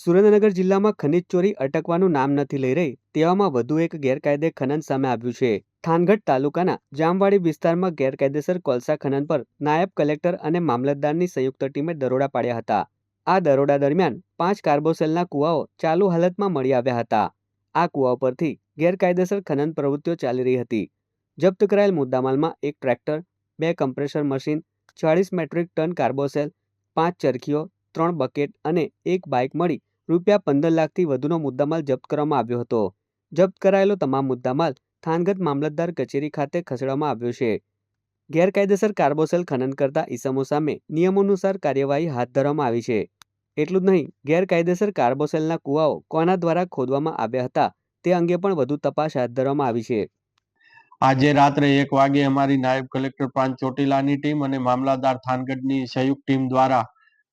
સુરેન્દ્રનગર જિલ્લામાં ખનીજ ચોરી અટકવાનું નામ નથી લઈ રહી, તેવામાં વધુ એક ગેરકાયદે ખનન સામે આવ્યું છે। થાનગઢ તાલુકાના જામવાડી વિસ્તારમાં ગેરકાયદેસર કોલસા ખનન પર નાયબ કલેક્ટર અને મામલતદારની સંયુક્ત ટીમે દરોડા પાડ્યા હતા। આ દરોડા દરમિયાન 5 કાર્બોસેલના કુવાઓ ચાલુ હાલતમાં મળી આવ્યા હતા। આ કુવાઓ પરથી ગેરકાયદેસર ખનન પ્રવૃત્તિઓ ચાલી રહી હતી। જપ્ત કરાયેલ મુદ્દામાલમાં એક tractor, 2 compressor machine, 40 metric ton કાર્બોસેલ, 5 ચરખીઓ, 3 બકેટ અને 1 બાઇક મળી ₹15 લાખથી વધુનો મુદ્દામાલ જપ્ત કરવામાં આવ્યો હતો। જપ્ત કરાયેલો તમામ મુદ્દામાલ થાનગઢ મામલતદાર કચેરી ખાતે ખસેડવામાં આવ્યો છે। ગેરકાયદેસર કાર્બોસેલ ખનન કરતા ઈસમો સામે નિયમોનુસાર કાર્યવાહી હાથ ધરવામાં આવી છે। એટલું જ નહીં, ગેરકાયદેસર કાર્બોસેલના કુવાઓ કોના દ્વારા ખોદવામાં આવ્યા હતા તે અંગે પણ વધુ તપાસ હાથ ધરવામાં આવી છે। આજે રાત્રે 1 વાગે અમારી નાયબ કલેક્ટર પ્રાંત ચોટીલાની ટીમ અને મામલતદાર થાનગઢની સંયુક્ત ટીમ દ્વારા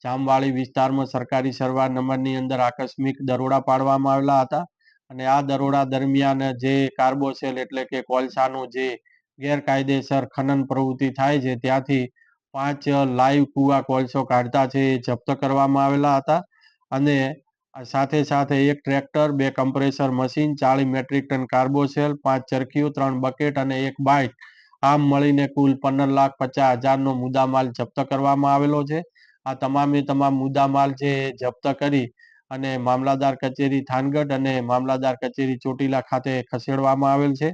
જામવાડી વિસ્તારમાં સરકારી સરવાર નંબરની અંદર આકસ્મિક દરોડા પાડવામાં આવેલા હતા અને આ દરોડા દરમિયાન જે કાર્બોસેલ એટલે કે કોલસાનું જે ગેરકાયદેસર ખનન પ્રવૃત્તિ થાય છે ત્યાંથી 5 લાઈવ કુવા કોલસો કાઢતા છે એ જપ્ત કરવામાં આવેલા હતા અને સાથે સાથે એક tractor, 2 compressor machine, 40 metric ton કાર્બોસેલ, 5 ચરખીઓ, 3 બકેટ અને 1 બાઇક આમ મળીને કુલ 15,50,000નો મુદ્દામાલ જપ્ત કરવામાં આવેલો છે। આ તમામે તમામ મુદ્દામાલ છે એ જપ્ત કરી અને મામલતદાર કચેરી થાનગઢ અને મામલતદાર કચેરી ચોટીલા ખાતે ખસેડવામાં આવેલ છે।